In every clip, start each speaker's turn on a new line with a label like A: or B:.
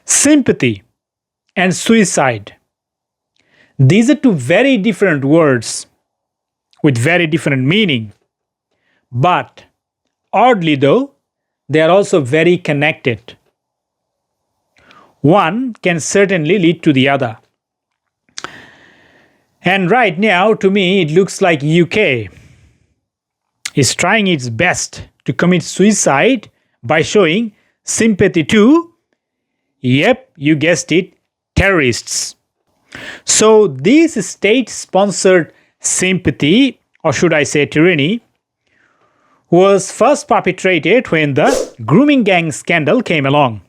A: Sympathy and suicide. These are two very different words with very different meaning. But oddly though, they are also very connected. One can certainly lead to the other. And right now, to me, it looks like UK is trying its best to commit suicide by showing sympathy to, yep, you guessed it, terrorists. So this state-sponsored sympathy, or should I say tyranny, was first perpetrated when the grooming gang scandal came along.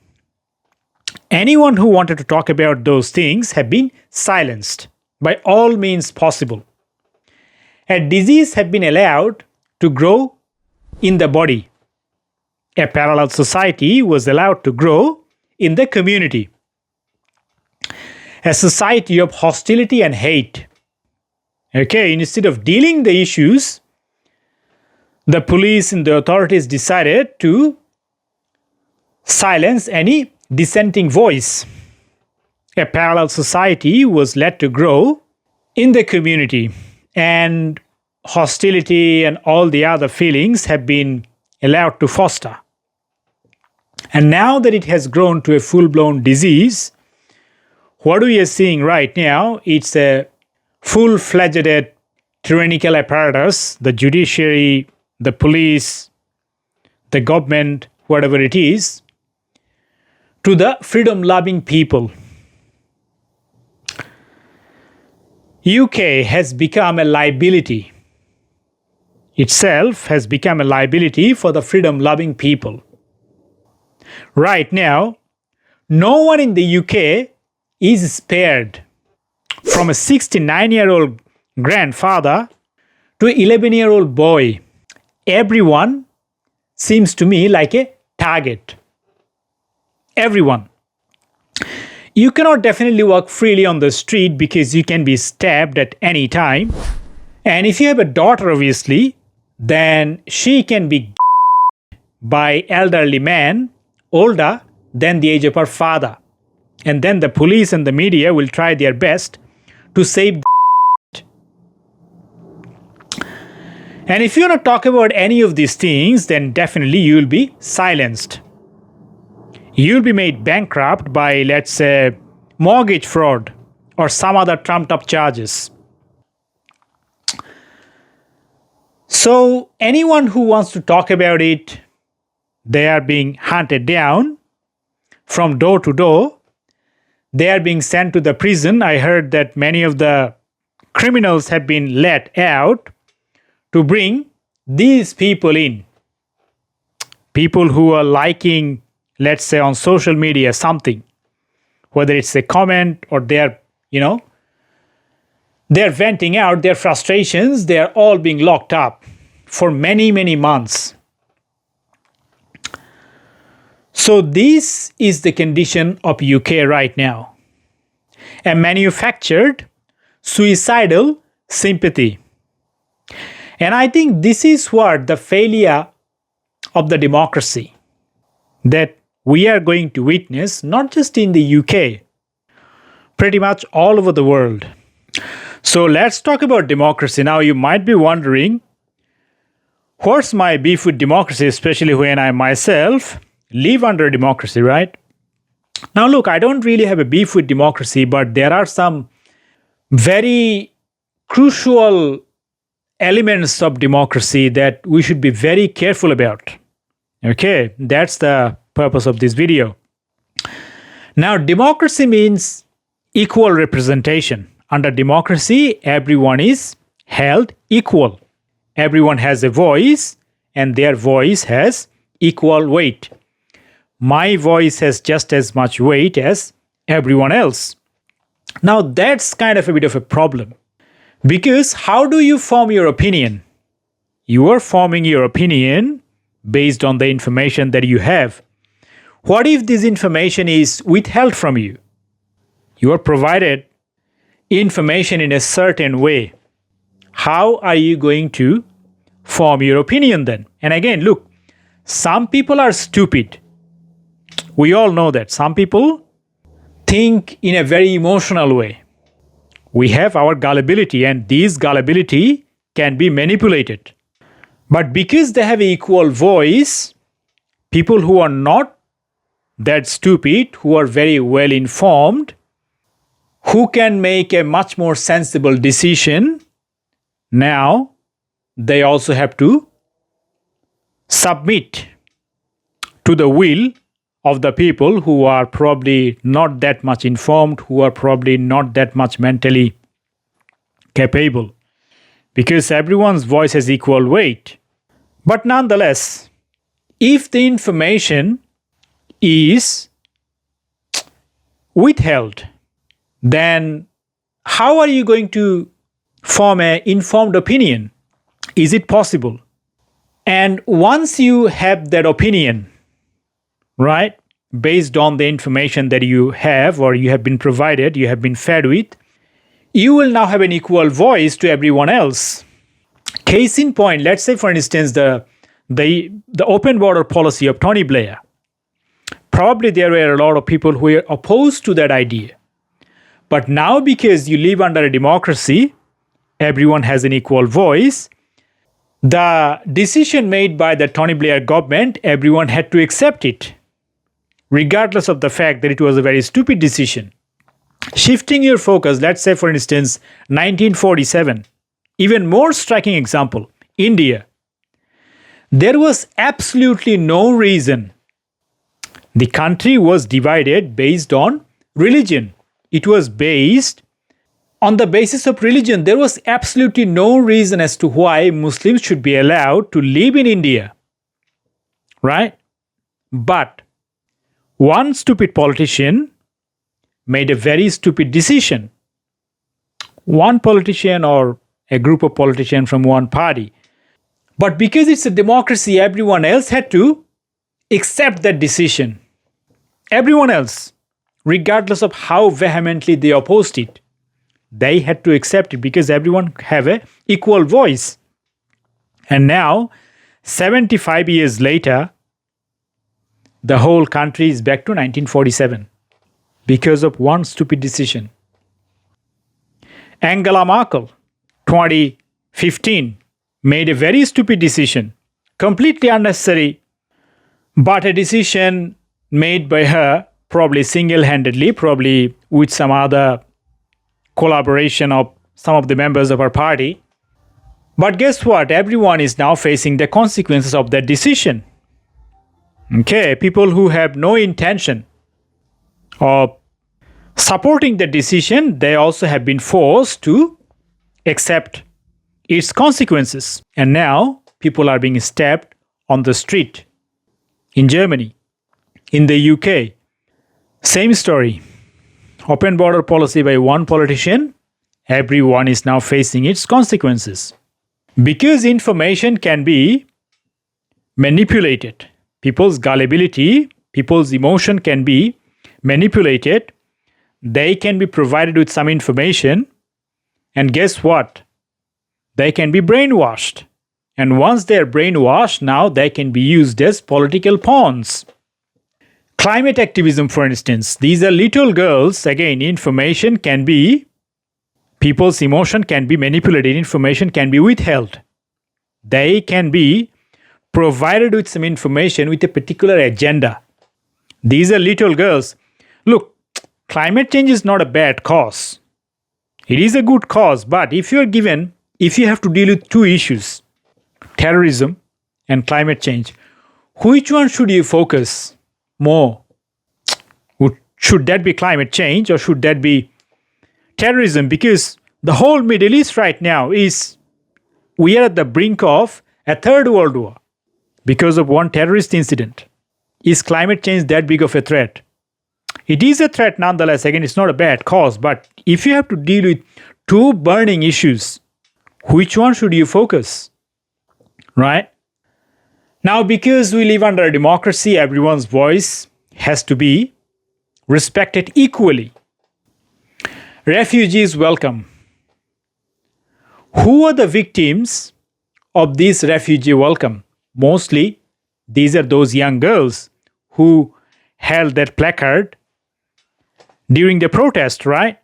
A: Anyone who wanted to talk about those things have been silenced by all means possible. A disease had been allowed to grow in the body. A parallel society was allowed to grow in the community. A society of hostility and hate. Okay, instead of dealing the issues, the police and the authorities decided to silence any dissenting voice. A parallel society was led to grow in the community, and hostility and all the other feelings have been allowed to foster. And now that it has grown to a full-blown disease, what we are seeing right now, it's a full-fledged tyrannical apparatus, the judiciary, the police, the government, whatever it is, to the freedom-loving people. UK has become a liability. Itself has become a liability for the freedom-loving people. Right now, no one in the UK is spared, from a 69-year-old grandfather to an 11-year-old boy. Everyone seems to me like a target. Everyone. You cannot definitely walk freely on the street because you can be stabbed at any time. And if you have a daughter, obviously, then she can be by elderly man older than the age of her father. And then the police and the media will try their best to save And if you want to talk about any of these things, then definitely you will be silenced. You'll be made bankrupt by, let's say, mortgage fraud or some other trumped-up charges. So anyone who wants to talk about it, they are being hunted down from door to door. They are being sent to the prison. I heard that many of the criminals have been let out to bring these people in. People who are liking, let's say, on social media something, whether it's a comment or they're venting out their frustrations, they're all being locked up for many, many months. So this is the condition of UK right now. A manufactured suicidal sympathy. And I think this is what the failure of the democracy that we are going to witness, not just in the UK, pretty much all over the world. So let's talk about democracy. Now you might be wondering, what's my beef with democracy, especially when I myself live under democracy, right? Now look, I don't really have a beef with democracy, but there are some very crucial elements of democracy that we should be very careful about. Okay, that's the purpose of this video. Now, democracy means equal representation. Under democracy, everyone is held equal. Everyone has a voice, and their voice has equal weight. My voice has just as much weight as everyone else. Now, that's kind of a bit of a problem. Because how do you form your opinion? You are forming your opinion based on the information that you have. What if this information is withheld from you? You are provided information in a certain way. How are you going to form your opinion then? And again, look, some people are stupid. We all know that. Some people think in a very emotional way. We have our gullibility, and these gullibility can be manipulated. But because they have equal voice, people who are not that stupid, who are very well informed, who can make a much more sensible decision, now they also have to submit to the will of the people who are probably not that much informed, who are probably not that much mentally capable, because everyone's voice has equal weight. But nonetheless, if the information is withheld, then how are you going to form an informed opinion? Is it possible? And once you have that opinion, right, based on the information that you have or you have been provided, you have been fed with, you will now have an equal voice to everyone else. Case in point, let's say, for instance, the open border policy of Tony Blair. Probably there were a lot of people who were opposed to that idea. But now, because you live under a democracy, everyone has an equal voice. The decision made by the Tony Blair government, everyone had to accept it, regardless of the fact that it was a very stupid decision. Shifting your focus, let's say, for instance, 1947, even more striking example, India. There was absolutely no reason. The country was divided based on religion. It was based on the basis of religion. There was absolutely no reason as to why Muslims should be allowed to live in India. Right? But one stupid politician made a very stupid decision. One politician or a group of politicians from one party. But because it's a democracy, everyone else had to accept that decision. Everyone else, regardless of how vehemently they opposed it, they had to accept it because everyone have an equal voice. And now, 75 years later, the whole country is back to 1947 because of one stupid decision. Angela Merkel, 2015, made a very stupid decision, completely unnecessary, but a decision made by her, probably single-handedly, probably with some other collaboration of some of the members of her party. But guess what? Everyone is now facing the consequences of that decision. Okay, people who have no intention of supporting the decision, they also have been forced to accept its consequences. And now people are being stabbed on the street in Germany, in the UK. Same story. Open border policy by one politician, everyone is now facing its consequences. Because information can be manipulated, people's gullibility, people's emotion can be manipulated, they can be provided with some information, and guess what? They can be brainwashed. And once they're brainwashed, now they can be used as political pawns. Climate activism, for instance, these are little girls. Again, information can be, people's emotion can be manipulated, information can be withheld. They can be provided with some information with a particular agenda. These are little girls. Look, climate change is not a bad cause. It is a good cause, but if you have to deal with two issues, terrorism and climate change, which one should you focus more? Should that be climate change or should that be terrorism? Because the whole Middle East right now we are at the brink of a third world war because of one terrorist incident. Is climate change that big of a threat? It is a threat nonetheless. Again, it's not a bad cause, but if you have to deal with two burning issues, which one should you focus? Right? Now, because we live under a democracy, everyone's voice has to be respected equally. Refugees welcome. Who are the victims of this refugee welcome? Mostly, these are those young girls who held that placard during the protest, right?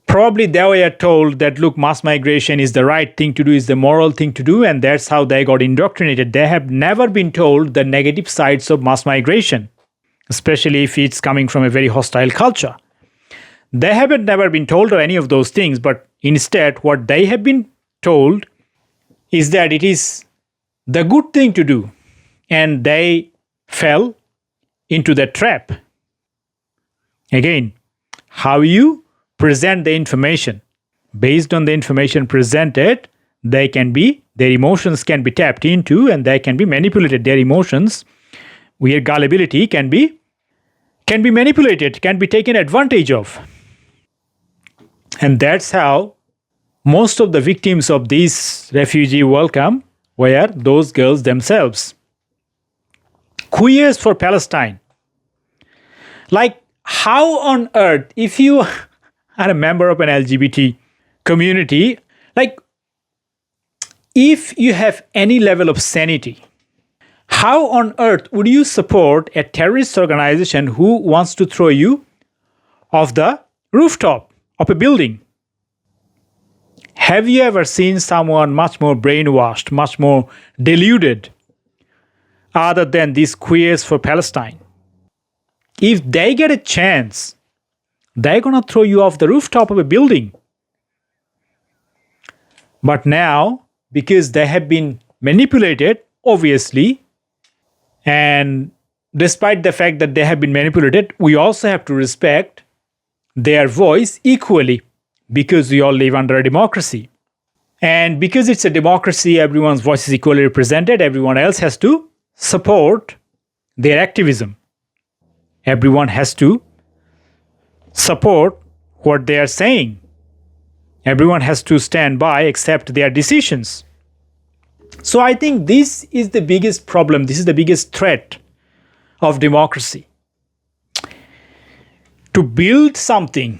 A: Probably they were told that, look, mass migration is the right thing to do, is the moral thing to do, and that's how they got indoctrinated. They have never been told the negative sides of mass migration, especially if it's coming from a very hostile culture. They haven't never been told of any of those things, but instead what they have been told is that it is the good thing to do, and they fell into that trap. Again, how you present the information. Based on the information presented, their emotions can be tapped into and they can be manipulated. Their emotions, where gullibility can be manipulated, can be taken advantage of. And that's how most of the victims of this refugee welcome were those girls themselves. Queers for Palestine. Like, how on earth, if you are a member of an LGBT community, like, if you have any level of sanity, how on earth would you support a terrorist organization who wants to throw you off the rooftop of a building? Have you ever seen someone much more brainwashed, much more deluded, other than these queers for Palestine? If they get a chance, they're going to throw you off the rooftop of a building. But now, because they have been manipulated, obviously, and despite the fact that they have been manipulated, we also have to respect their voice equally, because we all live under a democracy. And because it's a democracy, everyone's voice is equally represented. Everyone else has to support their activism. Everyone has to support what they are saying. Everyone has to stand by, accept their decisions. So I think this is the biggest problem. This is the biggest threat of democracy. To build something,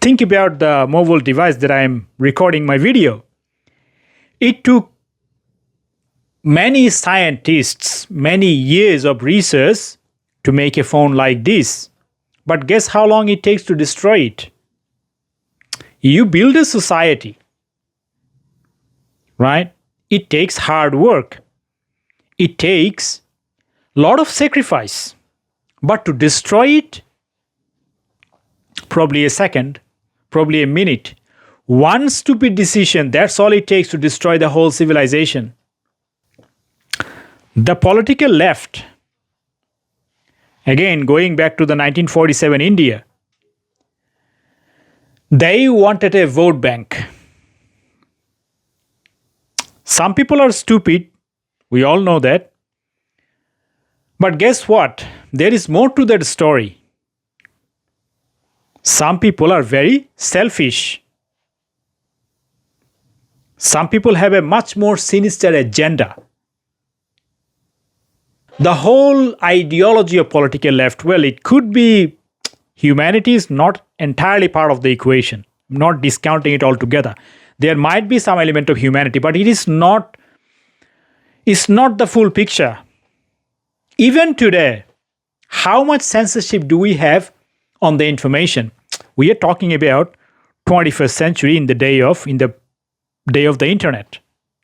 A: think about the mobile device that I am recording my video. It took many scientists, many years of research to make a phone like this. But guess how long it takes to destroy it? You build a society, right? It takes hard work. It takes a lot of sacrifice. But to destroy it, probably a second, probably a minute. One stupid decision, that's all it takes to destroy the whole civilization. The political left, again, going back to the 1947 India, they wanted a vote bank. Some people are stupid, we all know that. But guess what? There is more to that story. Some people are very selfish. Some people have a much more sinister agenda. The whole ideology of political left, well, it could be humanity is not entirely part of the equation. I'm not discounting it altogether. There might be some element of humanity, but it's not the full picture. Even today, how much censorship do we have on the information? We are talking about 21st century in the day of the internet,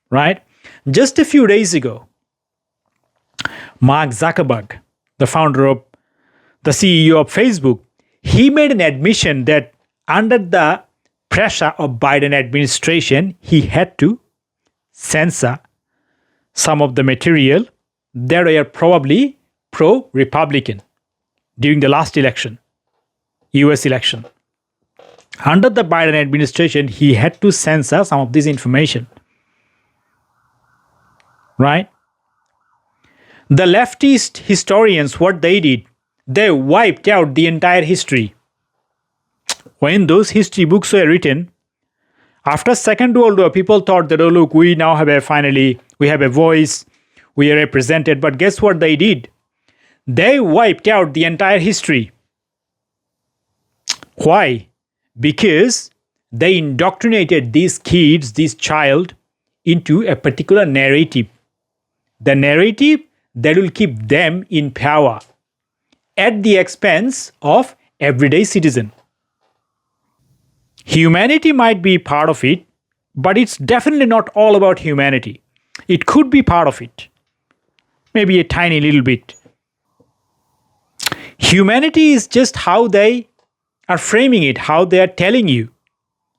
A: right? Just a few days ago, Mark Zuckerberg, the CEO of Facebook, he made an admission that under the pressure of Biden administration, he had to censor some of the material that were probably pro-Republican during the last election, US election. Under the Biden administration, he had to censor some of this information. Right? The leftist historians, what they did, they wiped out the entire history. When those history books were written, after Second World War, people thought that, oh look, we now have we have a voice, we are represented. But guess what they did? They wiped out the entire history. Why? Because they indoctrinated these kids, this child, into a particular narrative. The narrative that will keep them in power. at the expense of everyday citizen. Humanity might be part of it, but it's definitely not all about humanity. It could be part of it, maybe a tiny little bit. Humanity is just how they are framing it, how they are telling you,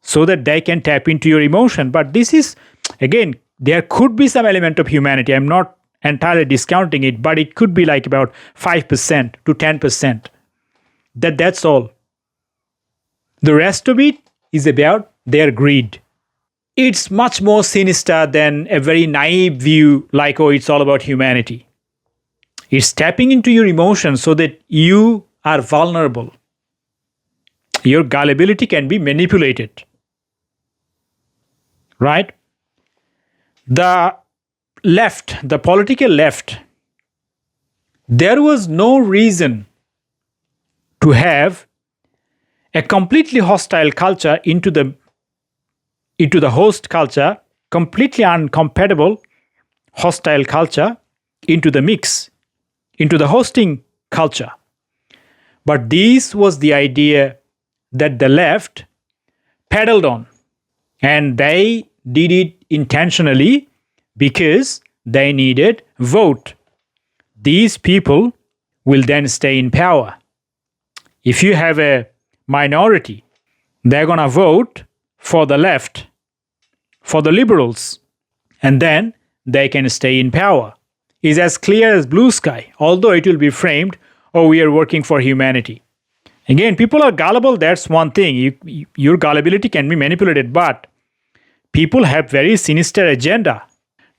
A: so that they can tap into your emotion. But this is, again, there could be some element of humanity. I'm not entirely discounting it, but it could be like about 5% to 10%. That's all. The rest of it is about their greed. It's much more sinister than a very naive view like, oh, it's all about humanity. It's tapping into your emotions so that you are vulnerable. Your gullibility can be manipulated. Right? The left, the political left, there was no reason to have a completely hostile culture into the host culture, completely incompatible hostile culture into the mix, into the hosting culture. But this was the idea that the left paddled on, and they did it intentionally because they needed vote. These people will then stay in power. If you have a minority, they're going to vote for the left, for the liberals, and then they can stay in power. It's as clear as blue sky, although it will be framed, oh, we are working for humanity. Again, people are gullible, that's one thing. Your gullibility can be manipulated, but people have very sinister agenda.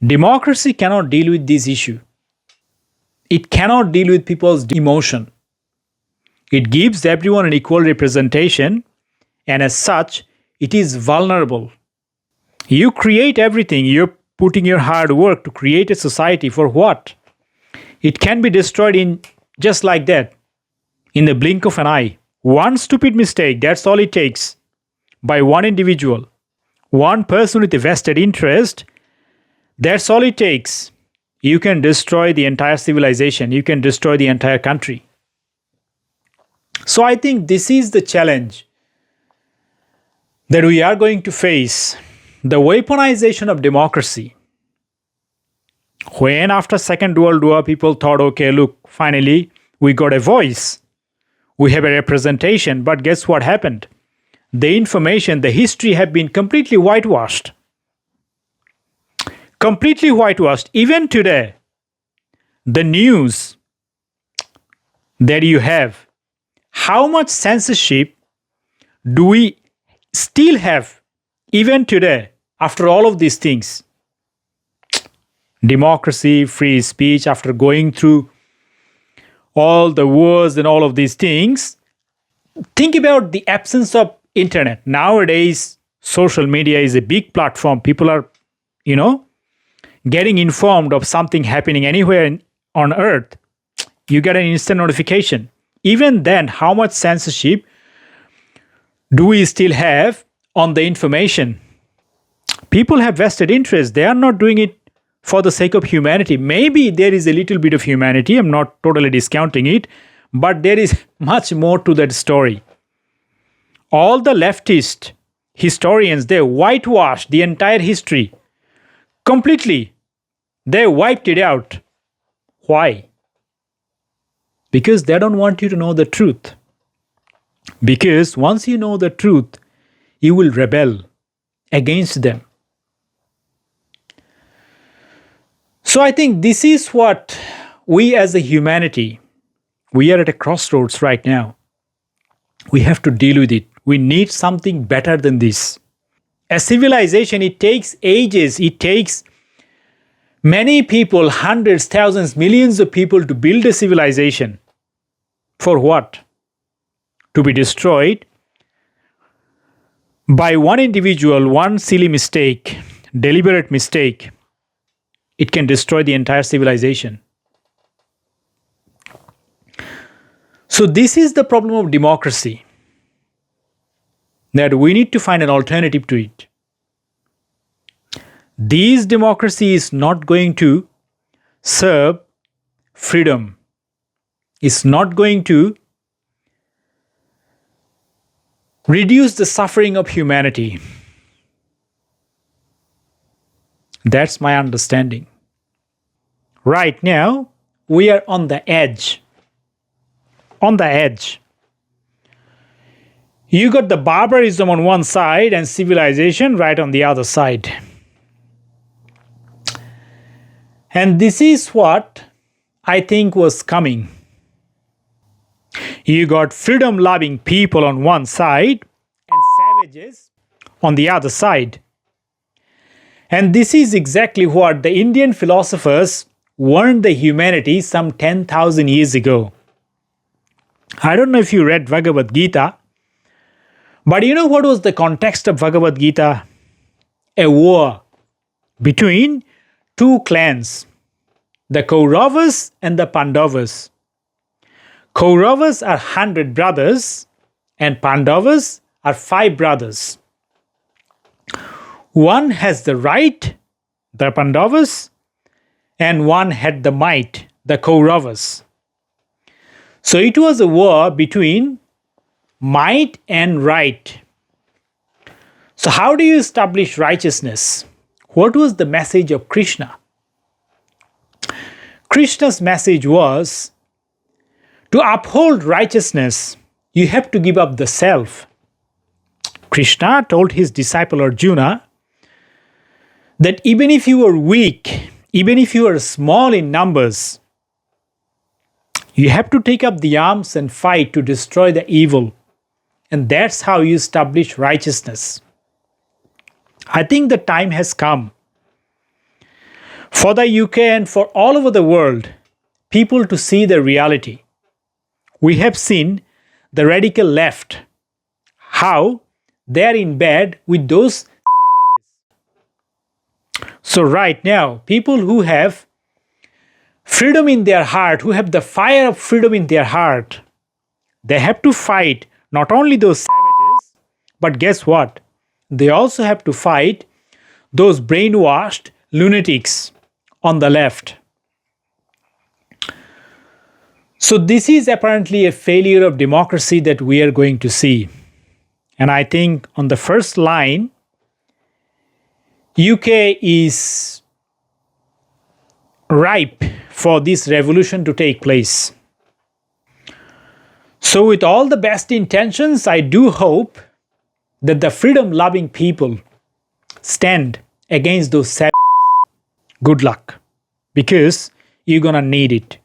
A: Democracy cannot deal with this issue. It cannot deal with people's emotion. It gives everyone an equal representation, and as such, it is vulnerable. You create everything. You're putting your hard work to create a society for what? It can be destroyed in just like that, in the blink of an eye. One stupid mistake, that's all it takes, by one individual, one person with a vested interest, that's all it takes. You can destroy the entire civilization. You can destroy the entire country. So I think this is the challenge that we are going to face, the weaponization of democracy. When after Second World War, people thought, okay, look, finally, we got a voice. We have a representation. But guess what happened? The information, the history have been completely whitewashed. Completely whitewashed. Even today, the news that you have, how much censorship do we still have even today after all of these things? Democracy, free speech, after going through all the wars and all of these things. Think about the absence of internet. Nowadays, social media is a big platform. People are, getting informed of something happening anywhere on earth. You get an instant notification. Even then, how much censorship do we still have on the information? People have vested interest. They are not doing it for the sake of humanity. Maybe there is a little bit of humanity. I'm not totally discounting it, but there is much more to that story. All the leftist historians, they whitewashed the entire history completely. They wiped it out. Why? Because they don't want you to know the truth. Because once you know the truth, you will rebel against them. So I think this is what we as a humanity, we are at a crossroads right now. We have to deal with it. We need something better than this. A civilization, it takes ages, it takes many people, hundreds, thousands, millions of people to build a civilization. For what? To be destroyed by one individual, one silly mistake, deliberate mistake. It can destroy the entire civilization. So this is the problem of democracy, that we need to find an alternative to it. This democracy is not going to serve freedom. is not going to reduce the suffering of humanity. That's my understanding. Right now, we are on the edge. On the edge. You got the barbarism on one side and civilization right on the other side. And this is what I think was coming. You got freedom-loving people on one side and savages on the other side. And this is exactly what the Indian philosophers warned the humanity some 10,000 years ago. I don't know if you read Bhagavad Gita, but you know what was the context of Bhagavad Gita? A war between two clans, the Kauravas and the Pandavas. Kauravas are 100 brothers and Pandavas are 5 brothers. One has the right, the Pandavas, and one had the might, the Kauravas. So it was a war between might and right. So how do you establish righteousness? What was the message of Krishna? Krishna's message was, to uphold righteousness, you have to give up the self. Krishna told his disciple Arjuna that even if you are weak, even if you are small in numbers, you have to take up the arms and fight to destroy the evil. And that's how you establish righteousness. I think the time has come for the UK and for all over the world, people to see the reality. We have seen the radical left, how they are in bed with those savages. So right now, people who have freedom in their heart, who have the fire of freedom in their heart, they have to fight not only those savages, but guess what? They also have to fight those brainwashed lunatics on the left. So this is apparently a failure of democracy that we are going to see. And I think on the first line, UK is ripe for this revolution to take place. So with all the best intentions, I do hope that the freedom-loving people stand against those savages. Good luck, because you're gonna need it.